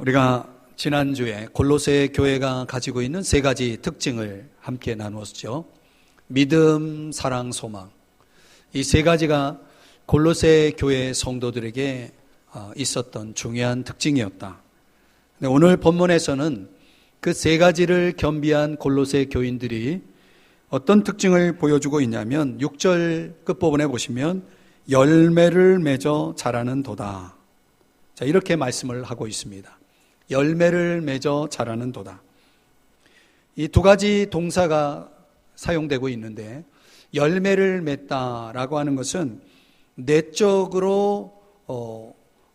우리가 지난주에 골로새 교회가 가지고 있는 세 가지 특징을 함께 나누었죠. 믿음, 사랑, 소망. 이 세 가지가 골로새 교회 성도들에게 있었던 중요한 특징이었다. 오늘 본문에서는 그 세 가지를 겸비한 골로새 교인들이 어떤 특징을 보여주고 있냐면 6절 끝부분에 보시면 열매를 맺어 자라는 도다. 자, 이렇게 말씀을 하고 있습니다. 열매를 맺어 자라는 도다. 이 두 가지 동사가 사용되고 있는데 열매를 맺다라고 하는 것은 내적으로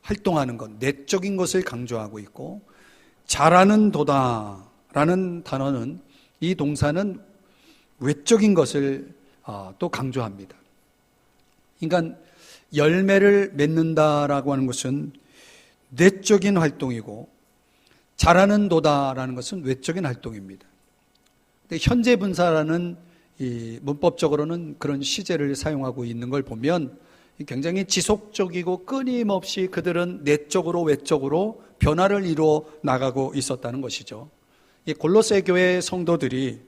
활동하는 것, 내적인 것을 강조하고 있고, 자라는 도다라는 단어는, 이 동사는 외적인 것을 또 강조합니다. 그러니까 열매를 맺는다라고 하는 것은 내적인 활동이고, 자라는 도다라는 것은 외적인 활동입니다. 근데 현재 분사라는 이 문법적으로는 그런 시제를 사용하고 있는 걸 보면 굉장히 지속적이고 끊임없이 그들은 내적으로 외적으로 변화를 이루어 나가고 있었다는 것이죠. 이 골로새 교회 성도들이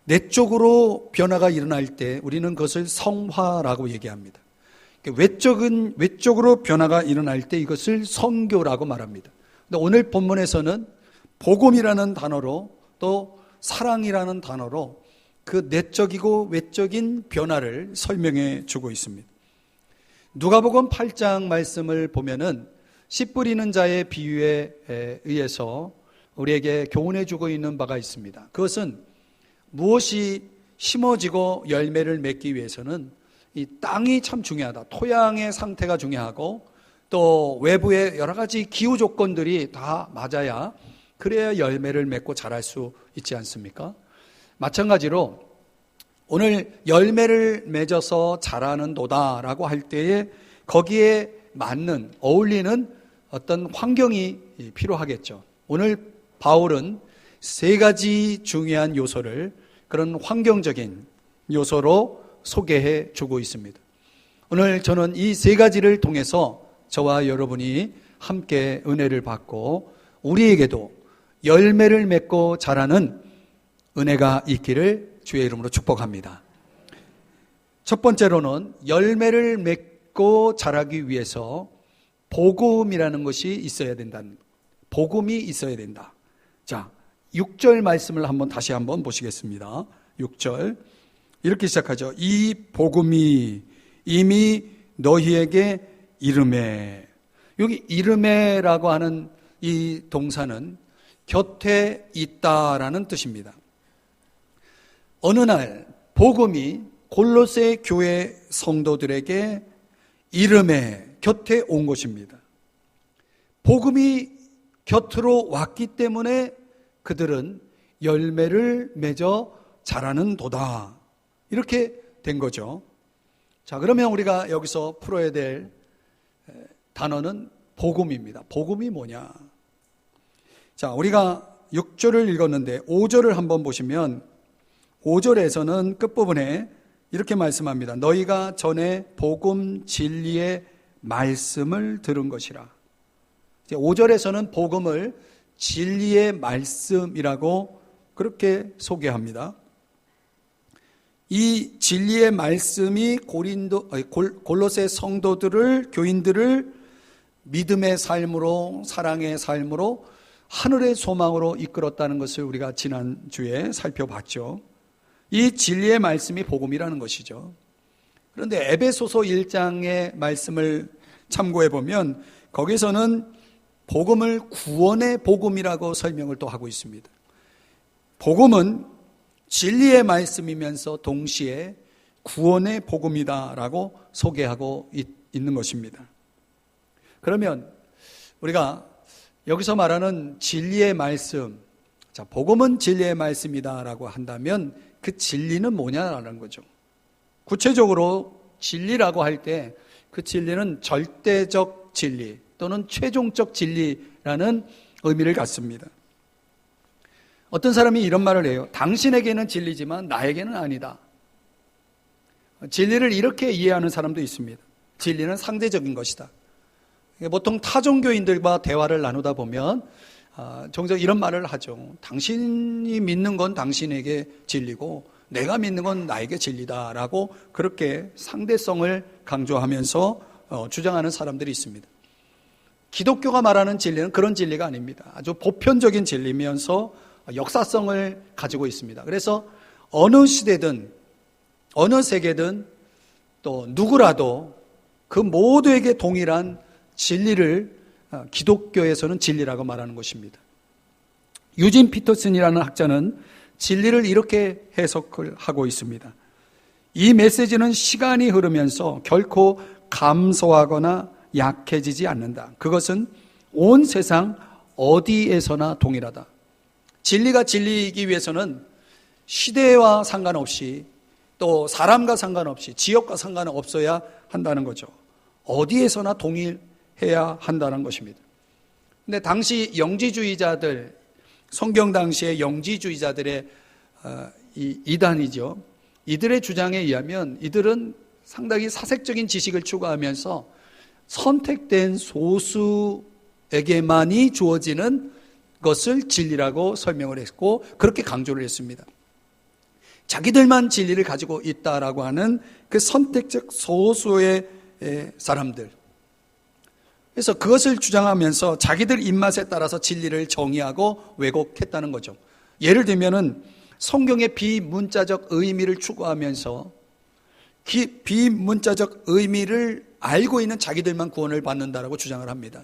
내적으로 변화가 일어날 때 우리는 그것을 성화라고 얘기합니다. 외적으로 변화가 일어날 때 이것을 선교라고 말합니다. 근데 오늘 본문에서는 복음이라는 단어로 또 사랑이라는 단어로 그 내적이고 외적인 변화를 설명해 주고 있습니다. 누가복음 8장 말씀을 보면은 씨 뿌리는 자의 비유에 의해서 우리에게 교훈해 주고 있는 바가 있습니다. 그것은 무엇이 심어지고 열매를 맺기 위해서는 이 땅이 참 중요하다. 토양의 상태가 중요하고 또 외부의 여러 가지 기후 조건들이 다 맞아야, 그래야 열매를 맺고 자랄 수 있지 않습니까? 마찬가지로 오늘 열매를 맺어서 자라는 도다라고 할 때에 거기에 맞는, 어울리는 어떤 환경이 필요하겠죠. 오늘 바울은 세 가지 중요한 요소를 그런 환경적인 요소로 소개해 주고 있습니다. 오늘 저는 이 세 가지를 통해서 저와 여러분이 함께 은혜를 받고 우리에게도 열매를 맺고 자라는 은혜가 있기를 주의 이름으로 축복합니다. 첫 번째로는 열매를 맺고 자라기 위해서 복음이라는 것이 있어야 된다는, 복음이 있어야 된다. 자, 6절 말씀을 다시 한번 보시겠습니다. 6절 이렇게 시작하죠. 이 복음이 이미 너희에게 이르매. 여기 이르매라고 하는 이 동사는 곁에 있다라는 뜻입니다. 어느 날 복음이 골로새 교회 성도들에게 이르매, 곁에 온 것입니다. 복음이 곁으로 왔기 때문에 그들은 열매를 맺어 자라는 도다. 이렇게 된 거죠. 자, 그러면 우리가 여기서 풀어야 될 단어는 복음입니다. 복음이 뭐냐? 자, 우리가 6절을 읽었는데 5절을 한번 보시면 5절에서는 끝부분에 이렇게 말씀합니다. 너희가 전에 복음 진리의 말씀을 들은 것이라. 5절에서는 복음을 진리의 말씀이라고 그렇게 소개합니다. 이 진리의 말씀이 골로새 성도들을, 교인들을 믿음의 삶으로, 사랑의 삶으로, 하늘의 소망으로 이끌었다는 것을 우리가 지난주에 살펴봤죠. 이 진리의 말씀이 복음이라는 것이죠. 그런데 에베소서 1장의 말씀을 참고해 보면 거기서는 복음을 구원의 복음이라고 설명을 또 하고 있습니다. 복음은 진리의 말씀이면서 동시에 구원의 복음이다라고 소개하고 있는 것입니다. 그러면 우리가 여기서 말하는 진리의 말씀, 자, 복음은 진리의 말씀이다라고 한다면 그 진리는 뭐냐라는 거죠. 구체적으로 진리라고 할 때 그 진리는 절대적 진리 또는 최종적 진리라는 의미를 갖습니다. 어떤 사람이 이런 말을 해요. 당신에게는 진리지만 나에게는 아니다. 진리를 이렇게 이해하는 사람도 있습니다. 진리는 상대적인 것이다. 보통 타종교인들과 대화를 나누다 보면 종종 이런 말을 하죠. 당신이 믿는 건 당신에게 진리고 내가 믿는 건 나에게 진리다라고 그렇게 상대성을 강조하면서 주장하는 사람들이 있습니다. 기독교가 말하는 진리는 그런 진리가 아닙니다. 아주 보편적인 진리면서 역사성을 가지고 있습니다. 그래서 어느 시대든 어느 세계든 또 누구라도 그 모두에게 동일한 진리를 기독교에서는 진리라고 말하는 것입니다. 유진 피터슨이라는 학자는 진리를 이렇게 해석을 하고 있습니다. 이 메시지는 시간이 흐르면서 결코 감소하거나 약해지지 않는다. 그것은 온 세상 어디에서나 동일하다. 진리가 진리이기 위해서는 시대와 상관없이 또 사람과 상관없이 지역과 상관없어야 한다는 거죠. 어디에서나 동일해야 한다는 것입니다. 근데 당시 영지주의자들, 성경 당시의 영지주의자들의 이단이죠. 이들의 주장에 의하면 이들은 상당히 사색적인 지식을 추구하면서 선택된 소수에게만이 주어지는 것을 진리라고 설명을 했고 그렇게 강조를 했습니다. 자기들만 진리를 가지고 있다라고 하는 그 선택적 소수의 사람들. 그래서 그것을 주장하면서 자기들 입맛에 따라서 진리를 정의하고 왜곡했다는 거죠. 예를 들면은 성경의 비문자적 의미를 추구하면서 비문자적 의미를 알고 있는 자기들만 구원을 받는다라고 주장을 합니다.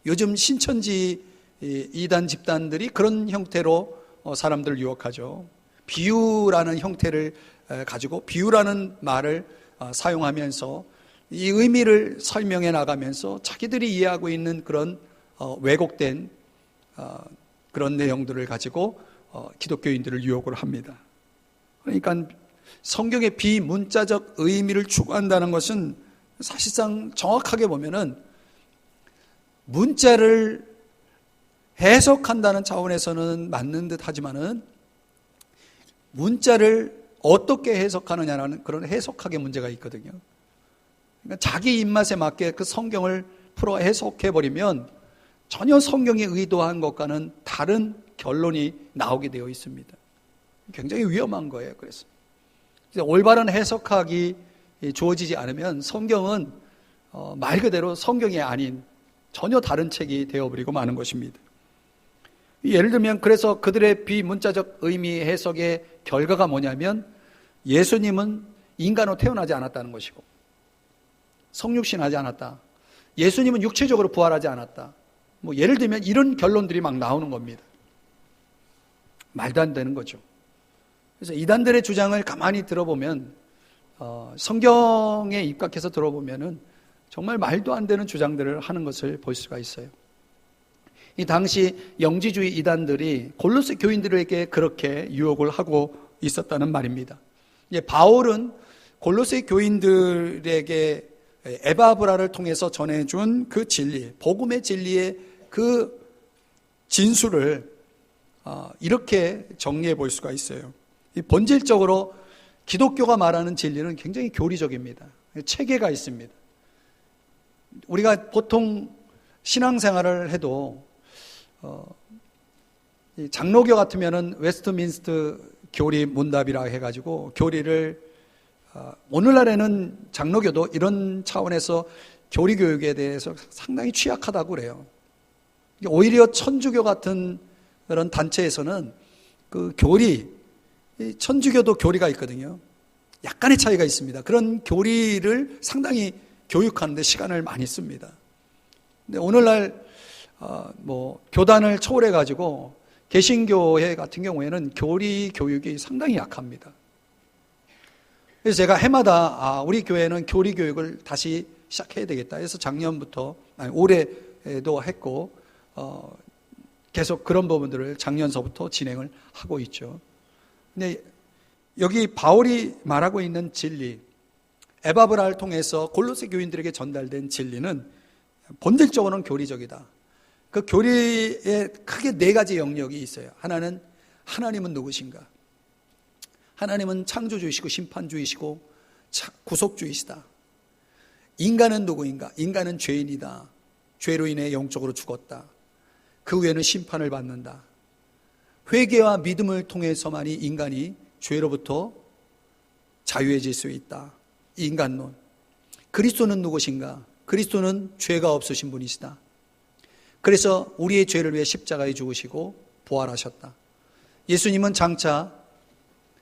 요즘 신천지 이단 집단들이 그런 형태로 사람들을 유혹하죠. 비유라는 형태를 가지고 비유라는 말을 사용하면서 이 의미를 설명해 나가면서 자기들이 이해하고 있는 그런 왜곡된 그런 내용들을 가지고 기독교인들을 유혹을 합니다. 그러니까 성경의 비문자적 의미를 추구한다는 것은 사실상 정확하게 보면은 문자를 해석한다는 차원에서는 맞는 듯 하지만은 문자를 어떻게 해석하느냐라는 그런 해석학의 문제가 있거든요. 그러니까 자기 입맛에 맞게 그 성경을 풀어 해석해버리면 전혀 성경이 의도한 것과는 다른 결론이 나오게 되어 있습니다. 굉장히 위험한 거예요. 그래서 올바른 해석학이 주어지지 않으면 성경은 말 그대로 성경이 아닌 전혀 다른 책이 되어버리고 마는 것입니다. 예를 들면 그래서 그들의 비문자적 의미 해석의 결과가 뭐냐면 예수님은 인간으로 태어나지 않았다는 것이고 성육신하지 않았다. 예수님은 육체적으로 부활하지 않았다. 뭐 예를 들면 이런 결론들이 막 나오는 겁니다. 말도 안 되는 거죠. 그래서 이단들의 주장을 가만히 들어보면 성경에 입각해서 들어보면은 정말 말도 안 되는 주장들을 하는 것을 볼 수가 있어요. 이 당시 영지주의 이단들이 골로새 교인들에게 그렇게 유혹을 하고 있었다는 말입니다. 이제 바울은 골로새 교인들에게 에바브라를 통해서 전해준 그 진리, 복음의 진리의 그 진수를 이렇게 정리해 볼 수가 있어요. 본질적으로 기독교가 말하는 진리는 굉장히 교리적입니다. 체계가 있습니다. 우리가 보통 신앙생활을 해도 장로교 같으면은 웨스트민스터 교리 문답이라 해가지고 교리를 오늘날에는 장로교도 이런 차원에서 교리 교육에 대해서 상당히 취약하다고 그래요. 오히려 천주교 같은 그런 단체에서는 그 교리, 천주교도 교리가 있거든요. 약간의 차이가 있습니다. 그런 교리를 상당히 교육하는데 시간을 많이 씁니다. 근데 오늘날 교단을 초월해 가지고 개신교회 같은 경우에는 교리 교육이 상당히 약합니다. 그래서 제가 해마다 우리 교회는 교리 교육을 다시 시작해야 되겠다 해서 작년부터 올해도 했고 계속 그런 부분들을 작년서부터 진행을 하고 있죠. 근데 여기 바울이 말하고 있는 진리, 에바브라를 통해서 골로새 교인들에게 전달된 진리는 본질적으로는 교리적이다. 그 교리에 크게 네 가지 영역이 있어요. 하나는 하나님은 누구신가? 하나님은 창조주이시고 심판주이시고 구속주이시다. 인간은 누구인가? 인간은 죄인이다. 죄로 인해 영적으로 죽었다. 그 후에는 심판을 받는다. 회개와 믿음을 통해서만이 인간이 죄로부터 자유해질 수 있다. 인간론. 그리스도는 누구신가? 그리스도는 죄가 없으신 분이시다. 그래서 우리의 죄를 위해 십자가에 죽으시고 부활하셨다. 예수님은 장차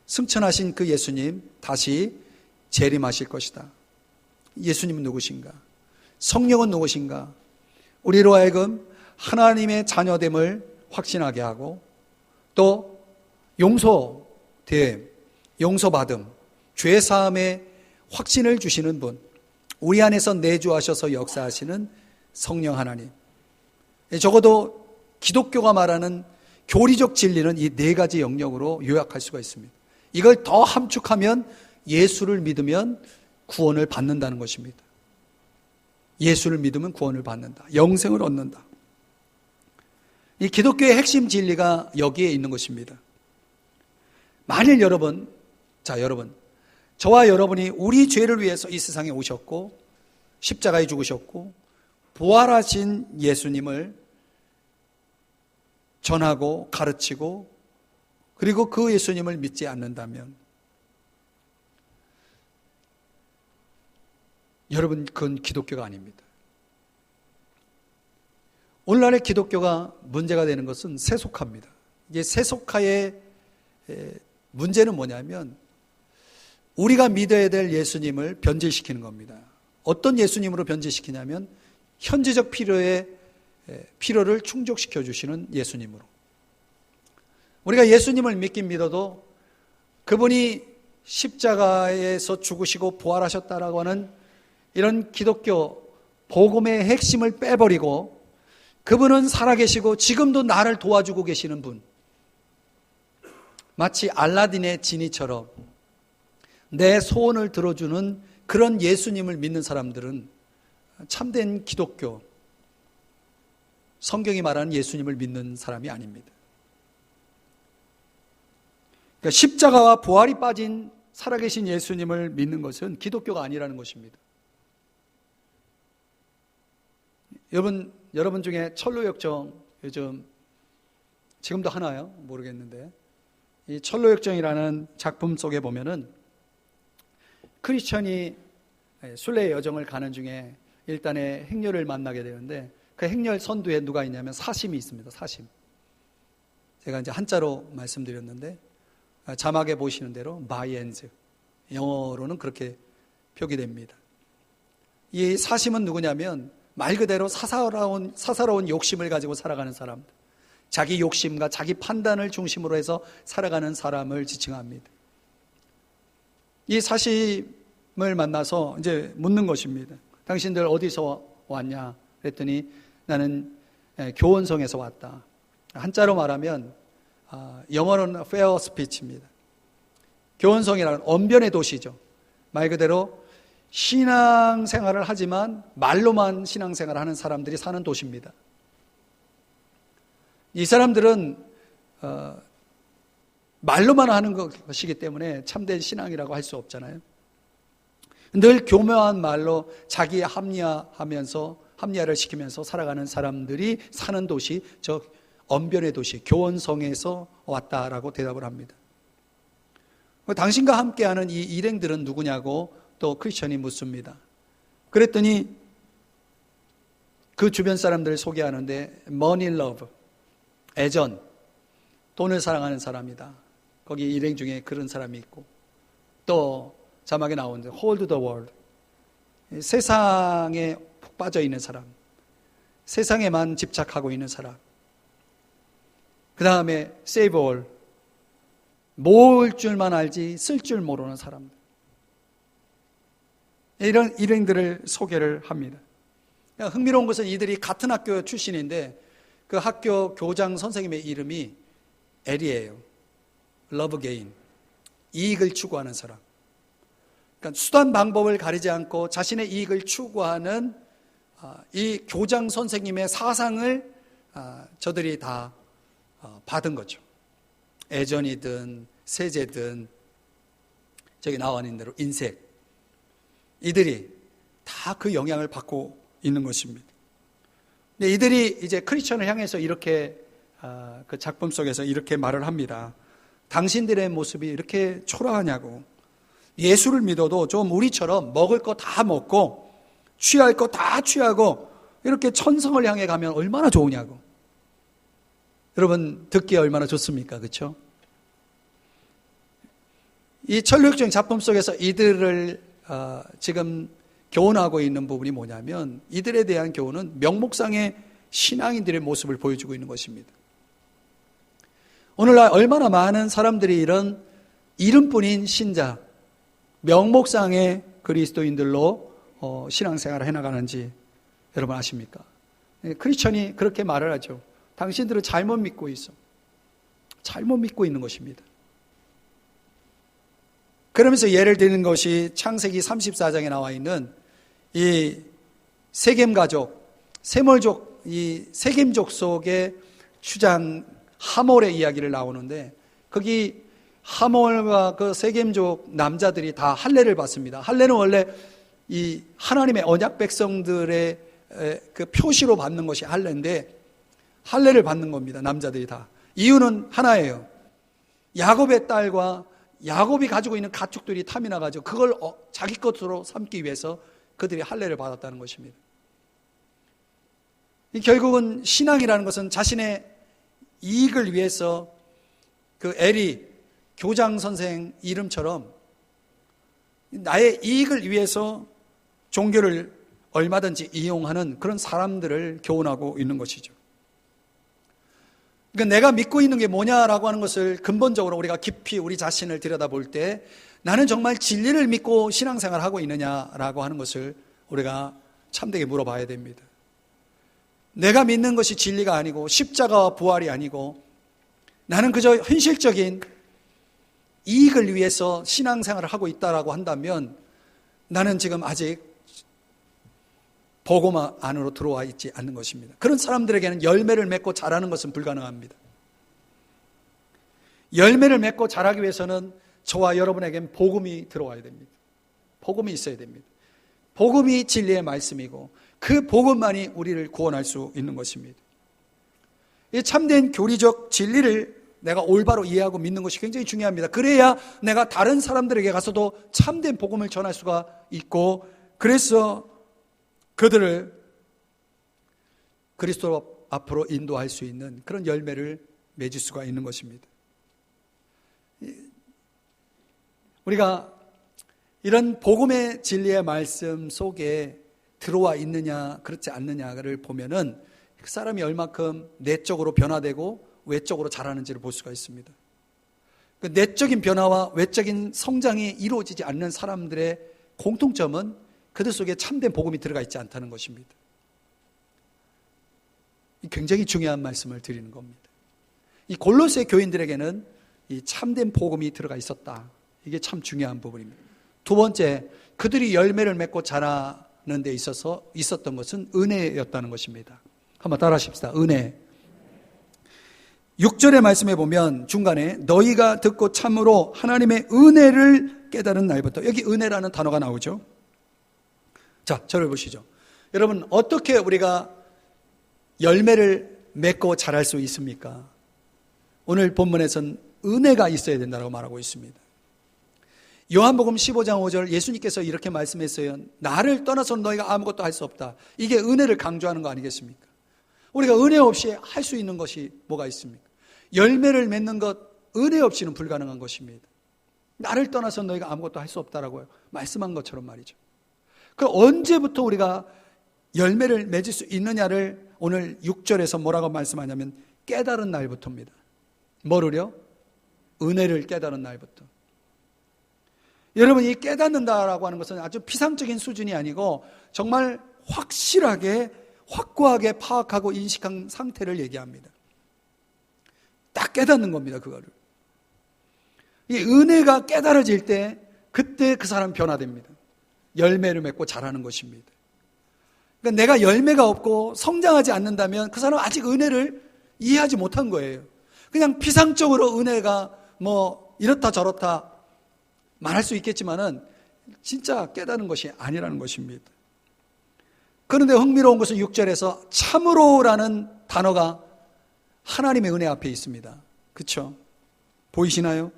승천하신 그 예수님 다시 재림하실 것이다. 예수님은 누구신가? 성령은 누구신가? 우리로 하여금 하나님의 자녀됨을 확신하게 하고 또 용서됨, 용서받음, 죄사함의 확신을 주시는 분, 우리 안에서 내주하셔서 역사하시는 성령 하나님. 적어도 기독교가 말하는 교리적 진리는 이 네 가지 영역으로 요약할 수가 있습니다. 이걸 더 함축하면 예수를 믿으면 구원을 받는다는 것입니다. 예수를 믿으면 구원을 받는다. 영생을 얻는다. 이 기독교의 핵심 진리가 여기에 있는 것입니다. 만일 여러분, 저와 여러분이 우리 죄를 위해서 이 세상에 오셨고 십자가에 죽으셨고 부활하신 예수님을 전하고 가르치고 그리고 그 예수님을 믿지 않는다면 여러분, 그건 기독교가 아닙니다. 오늘날의 기독교가 문제가 되는 것은 세속화입니다. 이게 세속화의 문제는 뭐냐면 우리가 믿어야 될 예수님을 변질시키는 겁니다. 어떤 예수님으로 변질시키냐면 현재적 필요를 충족시켜 주시는 예수님으로. 우리가 예수님을 믿긴 믿어도 그분이 십자가에서 죽으시고 부활하셨다라고 하는 이런 기독교 복음의 핵심을 빼버리고 그분은 살아계시고 지금도 나를 도와주고 계시는 분, 마치 알라딘의 지니처럼 내 소원을 들어주는 그런 예수님을 믿는 사람들은 참된 기독교, 성경이 말하는 예수님을 믿는 사람이 아닙니다. 그러니까 십자가와 부활이 빠진 살아계신 예수님을 믿는 것은 기독교가 아니라는 것입니다. 여러분 중에 철로역정 요즘 지금도 하나요? 모르겠는데 이 철로역정이라는 작품 속에 보면은 크리스천이 순례의 여정을 가는 중에 일단의 행렬을 만나게 되는데 그 행렬 선두에 누가 있냐면 사심이 있습니다. 사심. 제가 이제 한자로 말씀드렸는데 자막에 보시는 대로 my ends, 영어로는 그렇게 표기됩니다. 이 사심은 누구냐면 말 그대로 사사로운 욕심을 가지고 살아가는 사람들, 자기 욕심과 자기 판단을 중심으로 해서 살아가는 사람을 지칭합니다. 이 사심을 만나서 이제 묻는 것입니다. 당신들 어디서 왔냐? 그랬더니 나는 교원성에서 왔다. 한자로 말하면 영어로는 fair speech입니다. 교원성이라는 언변의 도시죠. 말 그대로 신앙생활을 하지만 말로만 신앙생활을 하는 사람들이 사는 도시입니다. 이 사람들은 말로만 하는 것이기 때문에 참된 신앙이라고 할 수 없잖아요. 늘 교묘한 말로 자기 합리화를 시키면서 살아가는 사람들이 사는 도시, 저 언변의 도시, 교원성에서 왔다라고 대답을 합니다. 당신과 함께하는 이 일행들은 누구냐고 또 크리스천이 묻습니다. 그랬더니 그 주변 사람들을 소개하는데 money love, 애전, 돈을 사랑하는 사람이다. 거기 일행 중에 그런 사람이 있고 또 자막에 나오는데 hold the world, 세상에 푹 빠져 있는 사람, 세상에만 집착하고 있는 사람, 그 다음에 save all, 모을 줄만 알지 쓸 줄 모르는 사람들, 이런 일행들을 소개를 합니다. 흥미로운 것은 이들이 같은 학교 출신인데 그 학교 교장 선생님의 이름이 엘이에요. love gain, 이익을 추구하는 사람. 그러니까 수단 방법을 가리지 않고 자신의 이익을 추구하는 이 교장 선생님의 사상을 저들이 다 받은 거죠. 애전이든 세제든 저기 나와 있는 대로 인색, 이들이 다 그 영향을 받고 있는 것입니다. 근데 이들이 이제 크리스천을 향해서 이렇게 그 작품 속에서 이렇게 말을 합니다. 당신들의 모습이 이렇게 초라하냐고. 예수를 믿어도 좀 우리처럼 먹을 거 다 먹고 취할 거 다 취하고 이렇게 천성을 향해 가면 얼마나 좋으냐고. 여러분 듣기에 얼마나 좋습니까? 그렇죠? 이 천류역주행 작품 속에서 이들을 지금 교훈하고 있는 부분이 뭐냐면 이들에 대한 교훈은 명목상의 신앙인들의 모습을 보여주고 있는 것입니다. 오늘날 얼마나 많은 사람들이 이런 이름뿐인 신자, 명목상의 그리스도인들로 신앙생활을 해나가는지 여러분 아십니까? 크리스천이 그렇게 말을 하죠. 당신들은 잘못 믿고 있어. 잘못 믿고 있는 것입니다. 그러면서 예를 드는 것이 창세기 34장에 나와 있는 이 세겜 가족, 세몰족, 이 세겜족 속의 추장 하몰의 이야기를 나오는데 거기 하몰과 그 세겜족 남자들이 다 할례를 받습니다. 할례는 원래 이 하나님의 언약 백성들의 그 표시로 받는 것이 할례인데 할례를 받는 겁니다. 남자들이 다. 이유는 하나예요. 야곱의 딸과 야곱이 가지고 있는 가축들이 탐이 나가지고 그걸 자기 것으로 삼기 위해서 그들이 할례를 받았다는 것입니다. 결국은 신앙이라는 것은 자신의 이익을 위해서 그 에리 교장 선생 이름처럼 나의 이익을 위해서 종교를 얼마든지 이용하는 그런 사람들을 교훈하고 있는 것이죠. 그러니까 내가 믿고 있는 게 뭐냐라고 하는 것을 근본적으로 우리가 깊이 우리 자신을 들여다볼 때 나는 정말 진리를 믿고 신앙생활을 하고 있느냐라고 하는 것을 우리가 참되게 물어봐야 됩니다. 내가 믿는 것이 진리가 아니고 십자가와 부활이 아니고 나는 그저 현실적인 이익을 위해서 신앙생활을 하고 있다라고 한다면 나는 지금 아직 복음 안으로 들어와 있지 않는 것입니다. 그런 사람들에게는 열매를 맺고 자라는 것은 불가능합니다. 열매를 맺고 자라기 위해서는 저와 여러분에게는 복음이 들어와야 됩니다. 복음이 있어야 됩니다. 복음이 진리의 말씀이고 그 복음만이 우리를 구원할 수 있는 것입니다. 이 참된 교리적 진리를 내가 올바로 이해하고 믿는 것이 굉장히 중요합니다. 그래야 내가 다른 사람들에게 가서도 참된 복음을 전할 수가 있고 그래서 그들을 그리스도 앞으로 인도할 수 있는 그런 열매를 맺을 수가 있는 것입니다. 우리가 이런 복음의 진리의 말씀 속에 들어와 있느냐 그렇지 않느냐를 보면은 그 사람이 얼마큼 내적으로 변화되고 외적으로 자라는지를 볼 수가 있습니다. 그 내적인 변화와 외적인 성장이 이루어지지 않는 사람들의 공통점은 그들 속에 참된 복음이 들어가 있지 않다는 것입니다. 굉장히 중요한 말씀을 드리는 겁니다. 이 골로새 교인들에게는 이 참된 복음이 들어가 있었다. 이게 참 중요한 부분입니다. 두 번째, 그들이 열매를 맺고 자라는 데 있어서 있었던 것은 은혜였다는 것입니다. 한번 따라 하십시다. 은혜. 6절의 말씀에 보면 중간에 너희가 듣고 참으로 하나님의 은혜를 깨달은 날부터 여기 은혜라는 단어가 나오죠. 자, 저를 보시죠. 여러분 어떻게 우리가 열매를 맺고 자랄 수 있습니까? 오늘 본문에서는 은혜가 있어야 된다고 말하고 있습니다. 요한복음 15장 5절 예수님께서 이렇게 말씀했어요. 나를 떠나서는 너희가 아무것도 할 수 없다. 이게 은혜를 강조하는 거 아니겠습니까? 우리가 은혜 없이 할 수 있는 것이 뭐가 있습니까? 열매를 맺는 것 은혜 없이는 불가능한 것입니다. 나를 떠나서 너희가 아무것도 할 수 없다라고 말씀한 것처럼 말이죠. 그 언제부터 우리가 열매를 맺을 수 있느냐를 오늘 6절에서 뭐라고 말씀하냐면 깨달은 날부터입니다. 뭐를요? 은혜를 깨달은 날부터. 여러분 이 깨닫는다라고 하는 것은 아주 피상적인 수준이 아니고 정말 확실하게 확고하게 파악하고 인식한 상태를 얘기합니다. 딱 깨닫는 겁니다. 그거를. 이 은혜가 깨달아질 때 그때 그 사람 변화됩니다. 열매를 맺고 자라는 것입니다. 그러니까 내가 열매가 없고 성장하지 않는다면 그 사람은 아직 은혜를 이해하지 못한 거예요. 그냥 피상적으로 은혜가 뭐 이렇다 저렇다 말할 수 있겠지만은 진짜 깨닫는 것이 아니라는 것입니다. 그런데 흥미로운 것은 6절에서 참으로라는 단어가 하나님의 은혜 앞에 있습니다. 그렇죠? 보이시나요?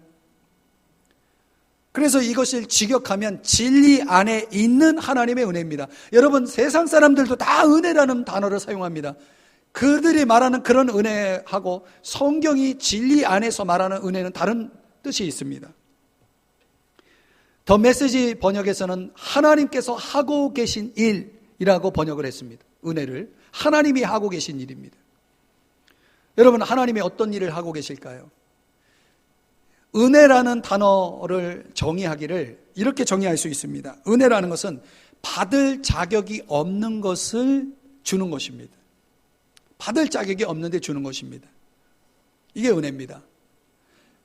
그래서 이것을 직역하면 진리 안에 있는 하나님의 은혜입니다. 여러분, 세상 사람들도 다 은혜라는 단어를 사용합니다. 그들이 말하는 그런 은혜하고 성경이 진리 안에서 말하는 은혜는 다른 뜻이 있습니다. 더 메시지 번역에서는 하나님께서 하고 계신 일이라고 번역을 했습니다. 은혜를 하나님이 하고 계신 일입니다. 여러분, 하나님이 어떤 일을 하고 계실까요? 은혜라는 단어를 정의하기를 이렇게 정의할 수 있습니다. 은혜라는 것은 받을 자격이 없는 것을 주는 것입니다. 받을 자격이 없는데 주는 것입니다. 이게 은혜입니다.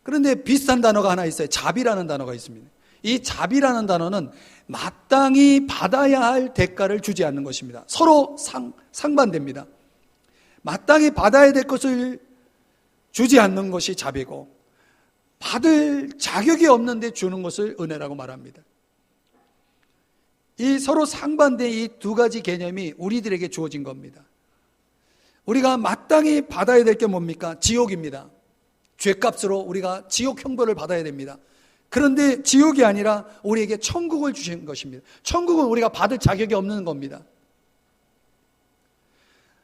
그런데 비슷한 단어가 하나 있어요. 자비라는 단어가 있습니다. 이 자비라는 단어는 마땅히 받아야 할 대가를 주지 않는 것입니다. 서로 상반됩니다. 마땅히 받아야 될 것을 주지 않는 것이 자비고, 받을 자격이 없는데 주는 것을 은혜라고 말합니다. 이 서로 상반된 이 두 가지 개념이 우리들에게 주어진 겁니다. 우리가 마땅히 받아야 될 게 뭡니까? 지옥입니다. 죄값으로 우리가 지옥 형벌을 받아야 됩니다. 그런데 지옥이 아니라 우리에게 천국을 주신 것입니다. 천국은 우리가 받을 자격이 없는 겁니다.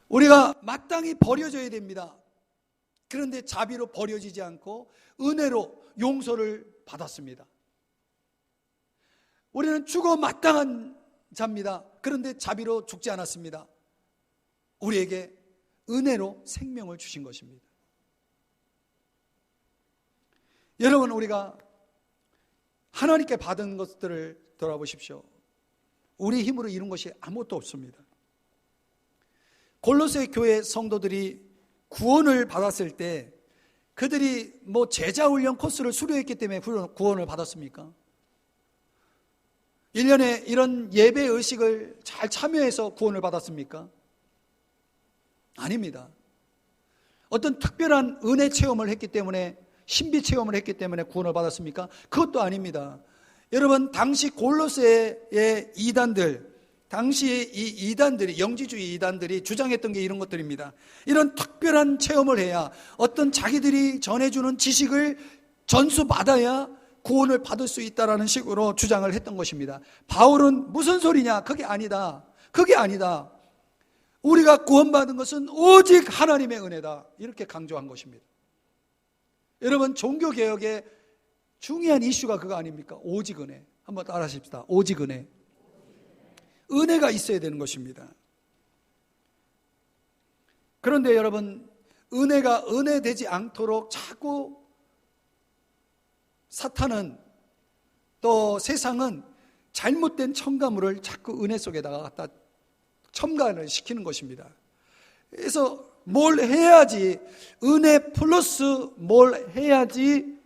우리가 마땅히 버려져야 됩니다. 그런데 자비로 버려지지 않고 은혜로 용서를 받았습니다. 우리는 죽어 마땅한 자입니다. 그런데 자비로 죽지 않았습니다. 우리에게 은혜로 생명을 주신 것입니다. 여러분, 우리가 하나님께 받은 것들을 돌아보십시오. 우리 힘으로 이룬 것이 아무것도 없습니다. 골로새 교회 성도들이 구원을 받았을 때 그들이 제자훈련 코스를 수료했기 때문에 구원을 받았습니까? 1년에 이런 예배 의식을 잘 참여해서 구원을 받았습니까? 아닙니다. 어떤 특별한 은혜 체험을 했기 때문에, 신비 체험을 했기 때문에 구원을 받았습니까? 그것도 아닙니다. 여러분, 당시 골로새의 이단들, 당시에 이 이단들이, 영지주의 이단들이 주장했던 게 이런 것들입니다. 이런 특별한 체험을 해야, 어떤 자기들이 전해주는 지식을 전수받아야 구원을 받을 수 있다라는 식으로 주장을 했던 것입니다. 바울은 무슨 소리냐? 그게 아니다. 그게 아니다. 우리가 구원받은 것은 오직 하나님의 은혜다. 이렇게 강조한 것입니다. 여러분, 종교개혁의 중요한 이슈가 그거 아닙니까? 오직 은혜. 한번 따라 하십시다. 오직 은혜. 은혜가 있어야 되는 것입니다. 그런데 여러분, 은혜가 은혜되지 않도록 자꾸 사탄은, 또 세상은 잘못된 첨가물을 자꾸 은혜 속에다가 갖다 첨가를 시키는 것입니다. 그래서 뭘 해야지, 은혜 플러스 뭘 해야지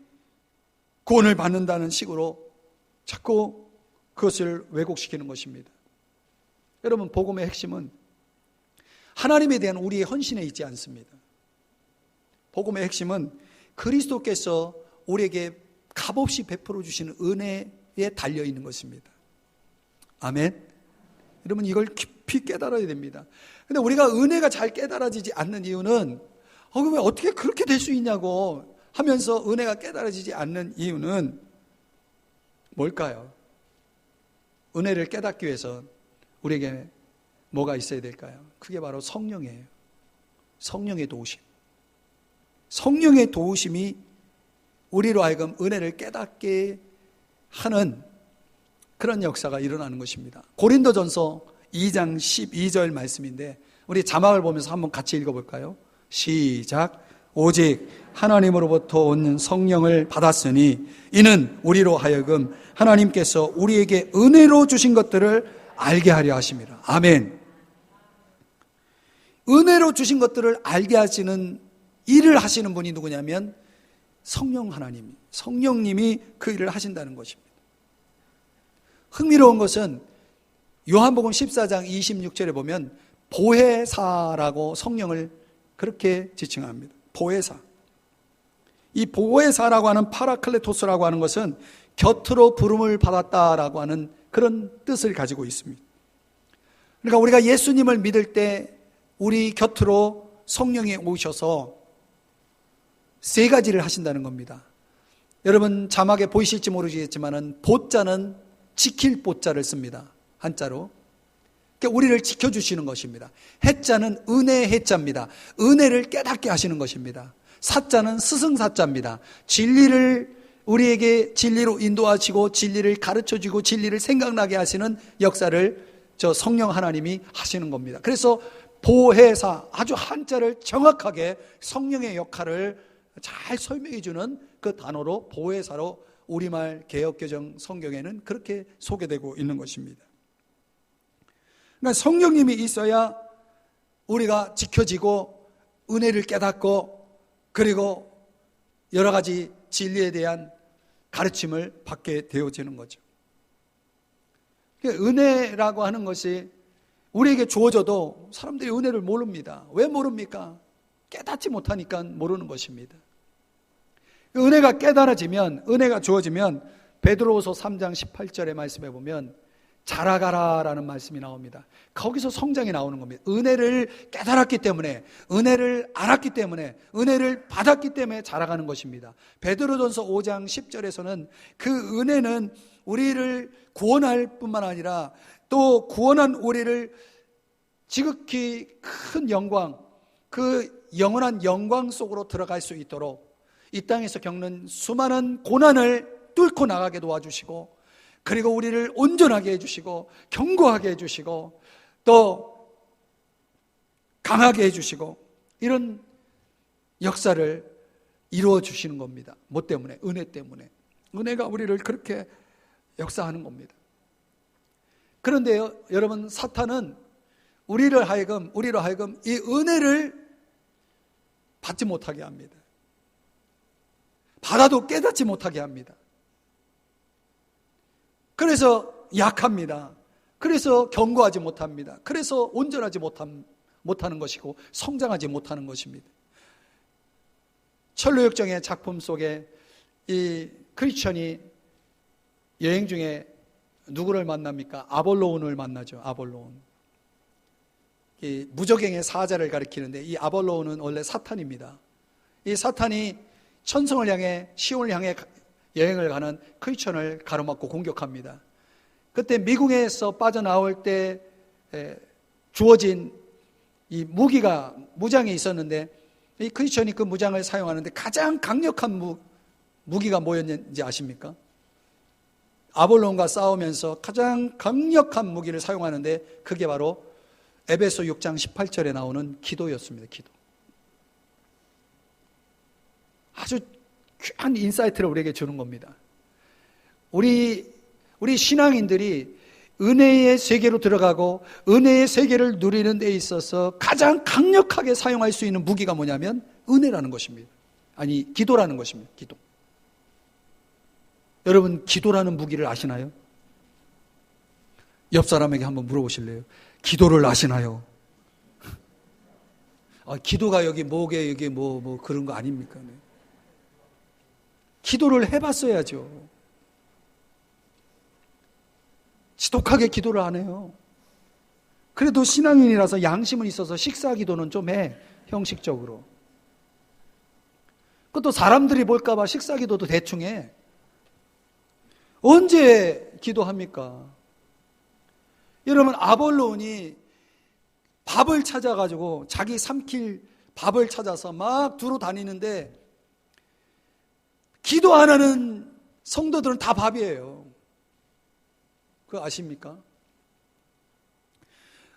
구원을 받는다는 식으로 자꾸 그것을 왜곡시키는 것입니다. 여러분, 복음의 핵심은 하나님에 대한 우리의 헌신에 있지 않습니다. 복음의 핵심은 그리스도께서 우리에게 값없이 베풀어 주시는 은혜에 달려 있는 것입니다. 아멘. 여러분, 이걸 깊이 깨달아야 됩니다. 근데 우리가 은혜가 잘 깨달아지지 않는 이유는 왜 어떻게 그렇게 될 수 있냐고 하면서 은혜가 깨달아지지 않는 이유는 뭘까요? 은혜를 깨닫기 위해서 우리에게 뭐가 있어야 될까요? 그게 바로 성령이에요. 성령의 도우심. 성령의 도우심이 우리로 하여금 은혜를 깨닫게 하는 그런 역사가 일어나는 것입니다. 고린도전서 2장 12절 말씀인데 우리 자막을 보면서 한번 같이 읽어볼까요? 시작. 오직 하나님으로부터 온 성령을 받았으니 이는 우리로 하여금 하나님께서 우리에게 은혜로 주신 것들을 알게 하려 하심이라. 아멘. 은혜로 주신 것들을 알게 하시는 일을 하시는 분이 누구냐면 성령 하나님, 성령님이 그 일을 하신다는 것입니다. 흥미로운 것은 요한복음 14장 26절에 보면 보혜사라고 성령을 그렇게 지칭합니다. 보혜사. 이 보혜사라고 하는 파라클레토스라고 하는 것은 곁으로 부름을 받았다라고 하는 그런 뜻을 가지고 있습니다. 그러니까 우리가 예수님을 믿을 때 우리 곁으로 성령이 오셔서 세 가지를 하신다는 겁니다. 여러분 자막에 보이실지 모르겠지만은 보자는 지킬 보자를 씁니다. 한자로. 그러니까 우리를 지켜주시는 것입니다. 해자는 은혜의 해자입니다. 은혜를 깨닫게 하시는 것입니다. 사자는 스승사자입니다. 진리를 우리에게 진리로 인도하시고 진리를 가르쳐주고 진리를 생각나게 하시는 역사를 저 성령 하나님이 하시는 겁니다. 그래서 보혜사, 아주 한자를 정확하게 성령의 역할을 잘 설명해 주는 그 단어로 보혜사로 우리말 개역개정 성경에는 그렇게 소개되고 있는 것입니다. 그러니까 성령님이 있어야 우리가 지켜지고 은혜를 깨닫고 그리고 여러 가지 진리에 대한 가르침을 받게 되어지는 거죠. 은혜라고 하는 것이 우리에게 주어져도 사람들이 은혜를 모릅니다. 왜 모릅니까? 깨닫지 못하니까 모르는 것입니다. 은혜가 깨달아지면, 은혜가 주어지면 베드로후서 3장 18절의 말씀에 보면 자라가라라는 말씀이 나옵니다. 거기서 성장이 나오는 겁니다. 은혜를 깨달았기 때문에, 은혜를 알았기 때문에, 은혜를 받았기 때문에 자라가는 것입니다. 베드로전서 5장 10절에서는 그 은혜는 우리를 구원할 뿐만 아니라 또 구원한 우리를 지극히 큰 영광, 그 영원한 영광 속으로 들어갈 수 있도록 이 땅에서 겪는 수많은 고난을 뚫고 나가게 도와주시고 그리고 우리를 온전하게 해주시고 견고하게 해주시고 또 강하게 해주시고 이런 역사를 이루어 주시는 겁니다. 뭐 때문에? 은혜 때문에. 은혜가 우리를 그렇게 역사하는 겁니다. 그런데요, 여러분, 사탄은 우리로 하여금 이 은혜를 받지 못하게 합니다. 받아도 깨닫지 못하게 합니다. 그래서 약합니다. 그래서 견고하지 못합니다. 그래서 온전하지 못하는 것이고 성장하지 못하는 것입니다. 철로역정의 작품 속에 이 크리스천이 여행 중에 누구를 만납니까? 아볼로온을 만나죠. 아볼로온. 이 무적행의 사자를 가리키는데 이 아볼로온은 원래 사탄입니다. 이 사탄이 천성을 향해 시온을 향해 여행을 가는 크리스천을 가로막고 공격합니다. 그때 미궁에서 빠져나올 때 주어진 이 무장이 있었는데 이 크리스천이 그 무장을 사용하는데 가장 강력한 무기가 뭐였는지 아십니까? 아볼론과 싸우면서 가장 강력한 무기를 사용하는데 그게 바로 에베소 6장 18절에 나오는 기도였습니다. 기도. 아주 귀한 인사이트를 우리에게 주는 겁니다. 우리 신앙인들이 은혜의 세계로 들어가고 은혜의 세계를 누리는 데 있어서 가장 강력하게 사용할 수 있는 무기가 뭐냐면 은혜라는 것입니다. 아니, 기도라는 것입니다. 기도. 여러분, 기도라는 무기를 아시나요? 옆 사람에게 한번 물어보실래요? 기도를 아시나요? 기도가 여기 목에 여기 뭐 그런 거 아닙니까? 네. 기도를 해봤어야죠. 지독하게 기도를 안 해요. 그래도 신앙인이라서 양심은 있어서 식사 기도는 좀 해, 형식적으로. 그것도 사람들이 볼까봐 식사 기도도 대충 해. 언제 기도합니까? 여러분, 아볼론이 밥을 찾아가지고 자기 삼킬 밥을 찾아서 막 두루 다니는데 기도 안 하는 성도들은 다 밥이에요. 그거 아십니까?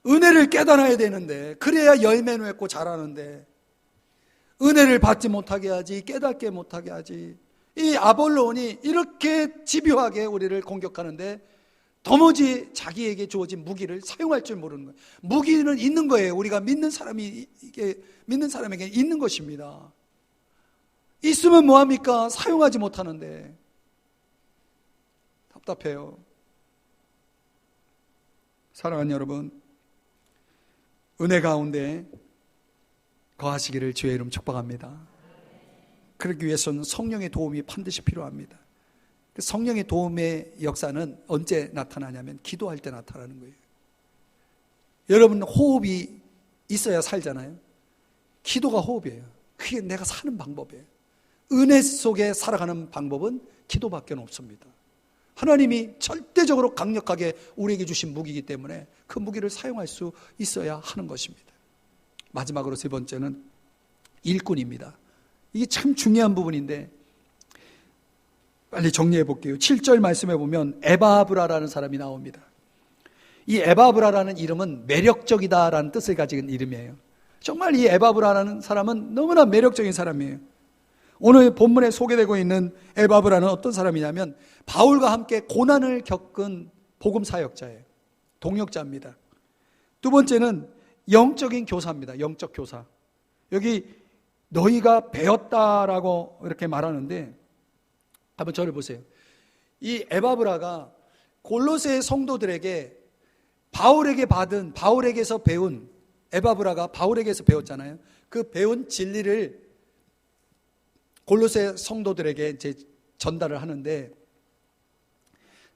은혜를 깨달아야 되는데 그래야 열매 맺고 자라는데 은혜를 받지 못하게 하지, 깨닫게 못하게 하지. 이 아볼론이 이렇게 집요하게 우리를 공격하는데 도무지 자기에게 주어진 무기를 사용할 줄 모르는 거예요. 무기는 있는 거예요. 우리가 믿는 사람에게 있는 것입니다. 있으면 뭐합니까? 사용하지 못하는데 답답해요. 사랑하는 여러분, 은혜 가운데 거하시기를 주의 이름 축복합니다. 그러기 위해서는 성령의 도움이 반드시 필요합니다. 성령의 도움의 역사는 언제 나타나냐면 기도할 때 나타나는 거예요. 여러분, 호흡이 있어야 살잖아요. 기도가 호흡이에요. 그게 내가 사는 방법이에요. 은혜 속에 살아가는 방법은 기도밖에 없습니다. 하나님이 절대적으로 강력하게 우리에게 주신 무기이기 때문에 그 무기를 사용할 수 있어야 하는 것입니다. 마지막으로 세 번째는 일꾼입니다. 이게 참 중요한 부분인데 빨리 정리해 볼게요. 7절 말씀해 보면 에바브라라는 사람이 나옵니다. 이 에바브라라는 이름은 매력적이다라는 뜻을 가진 이름이에요. 정말 이 에바브라라는 사람은 너무나 매력적인 사람이에요. 오늘 본문에 소개되고 있는 에바브라는 어떤 사람이냐면 바울과 함께 고난을 겪은 복음 사역자예요. 동역자입니다. 두 번째는 영적인 교사입니다. 영적 교사. 여기 너희가 배웠다라고 이렇게 말하는데 한번 저를 보세요. 이 에바브라가 골로새 성도들에게 바울에게서 배운, 에바브라가 바울에게서 배웠잖아요. 그 배운 진리를 골로새 성도들에게 이제 전달을 하는데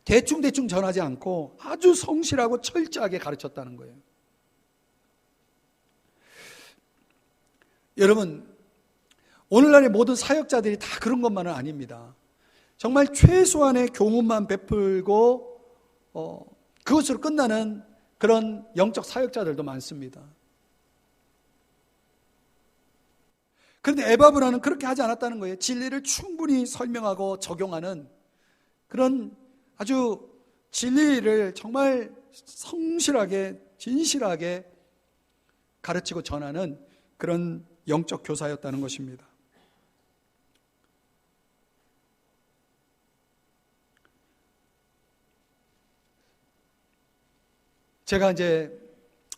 대충 전하지 않고 아주 성실하고 철저하게 가르쳤다는 거예요. 여러분, 오늘날의 모든 사역자들이 다 그런 것만은 아닙니다. 정말 최소한의 교훈만 베풀고 그것으로 끝나는 그런 영적 사역자들도 많습니다. 그런데 에바브라는 그렇게 하지 않았다는 거예요. 진리를 충분히 설명하고 적용하는 그런 아주 진리를 정말 성실하게 진실하게 가르치고 전하는 그런 영적 교사였다는 것입니다. 제가 이제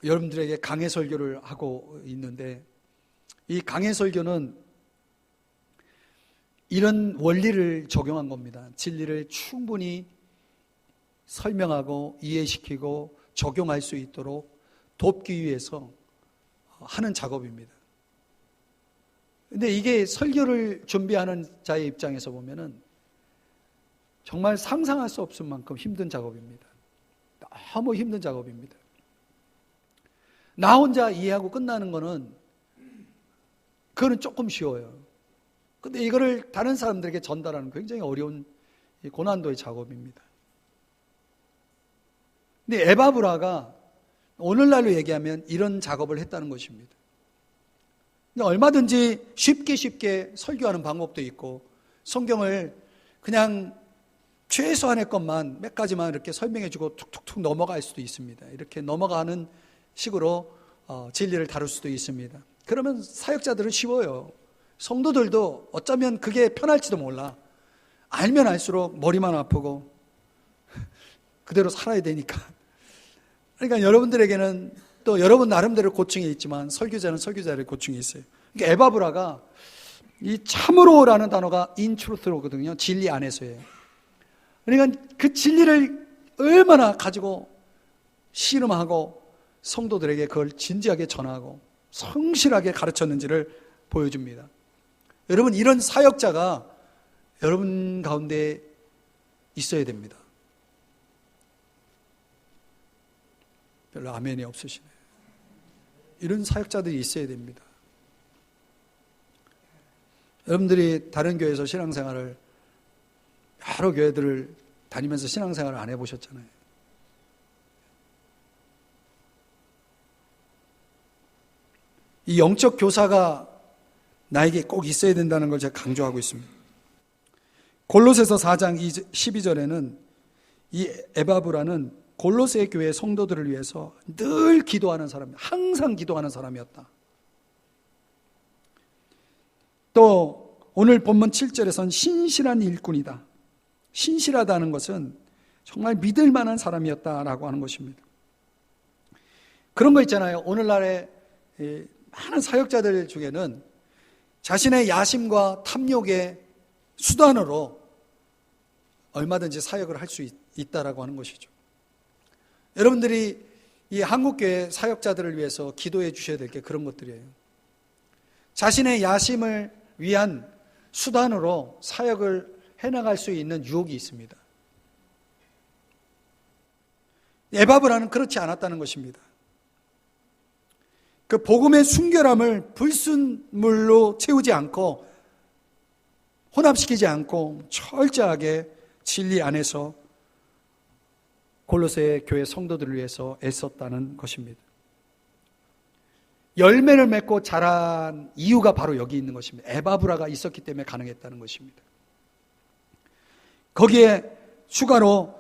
여러분들에게 강해 설교를 하고 있는데 이 강해 설교는 이런 원리를 적용한 겁니다. 진리를 충분히 설명하고 이해시키고 적용할 수 있도록 돕기 위해서 하는 작업입니다. 근데 이게 설교를 준비하는 자의 입장에서 보면은 정말 상상할 수 없을 만큼 힘든 작업입니다. 너무 힘든 작업입니다. 나 혼자 이해하고 끝나는 거는 그거는 조금 쉬워요. 근데 이거를 다른 사람들에게 전달하는 굉장히 어려운 고난도의 작업입니다. 근데 에바브라가 오늘날로 얘기하면 이런 작업을 했다는 것입니다. 얼마든지 쉽게 설교하는 방법도 있고 성경을 그냥 최소한의 것만 몇 가지만 이렇게 설명해주고 툭툭툭 넘어갈 수도 있습니다. 이렇게 넘어가는 식으로 진리를 다룰 수도 있습니다. 그러면 사역자들은 쉬워요. 성도들도 어쩌면 그게 편할지도 몰라. 알면 알수록 머리만 아프고 그대로 살아야 되니까. 그러니까 여러분들에게는 또 여러분 나름대로 고충이 있지만 설교자는 설교자의 고충이 있어요. 그러니까 에바브라가 이 참으로라는 단어가 in truth로거든요. 진리 안에서예요. 그러니까 그 진리를 얼마나 가지고 씨름하고 성도들에게 그걸 진지하게 전하고 성실하게 가르쳤는지를 보여줍니다. 여러분, 이런 사역자가 여러분 가운데 있어야 됩니다. 별로 아멘이 없으시네요. 이런 사역자들이 있어야 됩니다. 여러분들이 다른 교회에서 신앙생활을 여러 교회들을 다니면서 신앙생활을 안 해보셨잖아요. 이 영적 교사가 나에게 꼭 있어야 된다는 걸 제가 강조하고 있습니다. 골로새서 4장 12절에는 이 에바브라는 골로새 교회 성도들을 위해서 늘 기도하는 사람이었다. 항상 기도하는 사람이었다. 또 오늘 본문 7절에서는 신실한 일꾼이다. 신실하다는 것은 정말 믿을 만한 사람이었다라고 하는 것입니다. 그런 거 있잖아요. 오늘날의 많은 사역자들 중에는 자신의 야심과 탐욕의 수단으로 얼마든지 사역을 할 수 있다라고 하는 것이죠. 여러분들이 이 한국교회 사역자들을 위해서 기도해 주셔야 될 게 그런 것들이에요. 자신의 야심을 위한 수단으로 사역을 해나갈 수 있는 유혹이 있습니다. 에바브라는 그렇지 않았다는 것입니다. 그 복음의 순결함을 불순물로 채우지 않고 혼합시키지 않고 철저하게 진리 안에서 골로새 교회 성도들을 위해서 애썼다는 것입니다. 열매를 맺고 자란 이유가 바로 여기 있는 것입니다. 에바브라가 있었기 때문에 가능했다는 것입니다. 거기에 추가로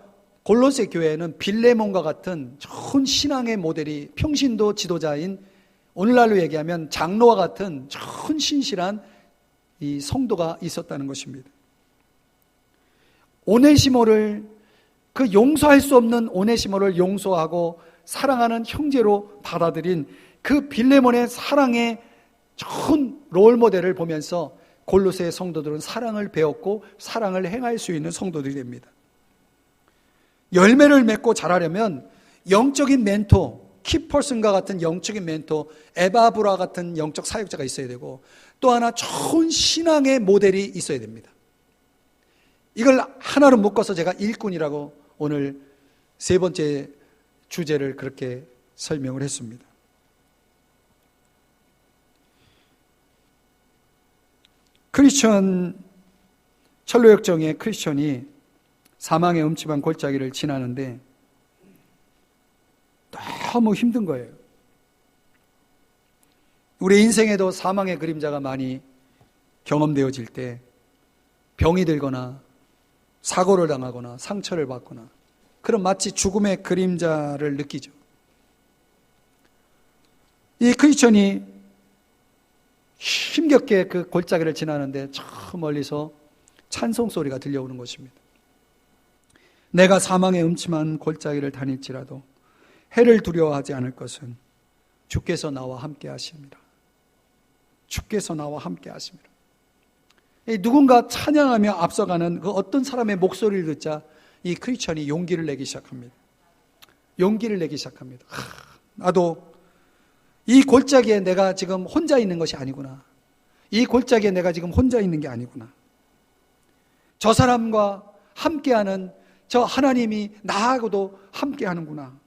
골로새 교회에는 빌레몬과 같은 좋은 신앙의 모델이 평신도 지도자인 오늘날로 얘기하면 장로와 같은 좋은 신실한 이 성도가 있었다는 것입니다. 오네시모를 그 용서할 수 없는 오네시모를 용서하고 사랑하는 형제로 받아들인 그 빌레몬의 사랑의 좋은 롤모델을 보면서 골로새 성도들은 사랑을 배웠고 사랑을 행할 수 있는 성도들이 됩니다. 열매를 맺고 자라려면 영적인 멘토, 키퍼슨과 같은 영적인 멘토, 에바브라 같은 영적 사역자가 있어야 되고 또 하나 좋은 신앙의 모델이 있어야 됩니다. 이걸 하나로 묶어서 제가 일꾼이라고 오늘 세 번째 주제를 그렇게 설명을 했습니다. 크리스천 철로역정의 크리스천이 사망의 음침한 골짜기를 지나는데 너무 힘든 거예요. 우리 인생에도 사망의 그림자가 많이 경험되어질 때 병이 들거나 사고를 당하거나 상처를 받거나 그런 마치 죽음의 그림자를 느끼죠. 이 크리스천이 힘겹게 그 골짜기를 지나는데 저 멀리서 찬송 소리가 들려오는 것입니다. 내가 사망의 음침한 골짜기를 다닐지라도 해를 두려워하지 않을 것은 주께서 나와 함께 하십니다. 주께서 나와 함께 하십니다. 누군가 찬양하며 앞서가는 그 어떤 사람의 목소리를 듣자 이 크리스천이 용기를 내기 시작합니다. 용기를 내기 시작합니다. 나도 이 골짜기에 내가 지금 혼자 있는 것이 아니구나. 이 골짜기에 내가 지금 혼자 있는 게 아니구나. 저 사람과 함께하는 저 하나님이 나하고도 함께하는구나.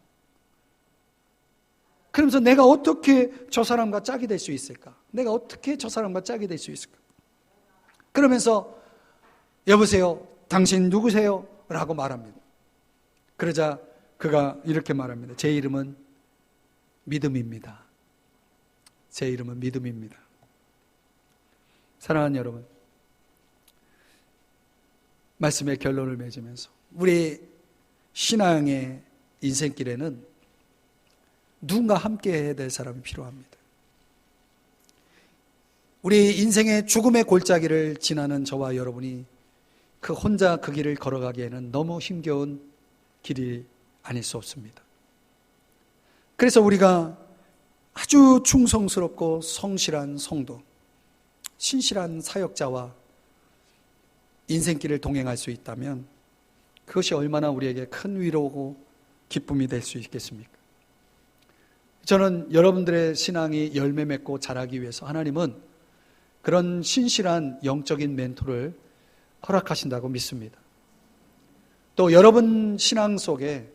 그러면서 내가 어떻게 저 사람과 짝이 될 수 있을까? 내가 어떻게 저 사람과 짝이 될 수 있을까? 그러면서 여보세요, 당신 누구세요? 라고 말합니다. 그러자 그가 이렇게 말합니다. 제 이름은 믿음입니다. 제 이름은 믿음입니다. 사랑하는 여러분, 말씀의 결론을 맺으면서 우리 신앙의 인생길에는 누군가 함께 해야 될 사람이 필요합니다. 우리 인생의 죽음의 골짜기를 지나는 저와 여러분이 그 혼자 그 길을 걸어가기에는 너무 힘겨운 길이 아닐 수 없습니다. 그래서 우리가 아주 충성스럽고 성실한 성도, 신실한 사역자와 인생길을 동행할 수 있다면 그것이 얼마나 우리에게 큰 위로고 기쁨이 될 수 있겠습니까? 저는 여러분들의 신앙이 열매 맺고 자라기 위해서 하나님은 그런 신실한 영적인 멘토를 허락하신다고 믿습니다. 또 여러분 신앙 속에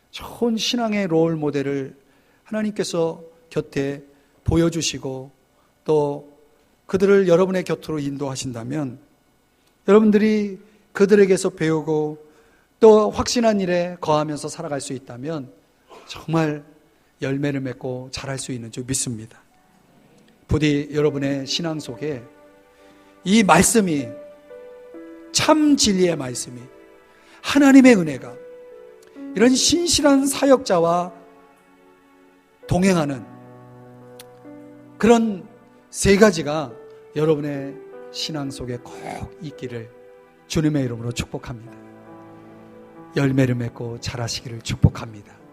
좋은 신앙의 롤 모델을 하나님께서 곁에 보여주시고 또 그들을 여러분의 곁으로 인도하신다면 여러분들이 그들에게서 배우고 또 확신한 일에 거하면서 살아갈 수 있다면 정말 열매를 맺고 자랄 수 있는 줄 믿습니다. 부디 여러분의 신앙 속에 이 말씀이 참 진리의 말씀이 하나님의 은혜가 이런 신실한 사역자와 동행하는 그런 세 가지가 여러분의 신앙 속에 꼭 있기를 주님의 이름으로 축복합니다. 열매를 맺고 자라시기를 축복합니다.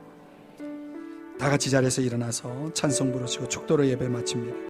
다 같이 자리에서 일어나서 찬송 부르시고 축도로 예배 마칩니다.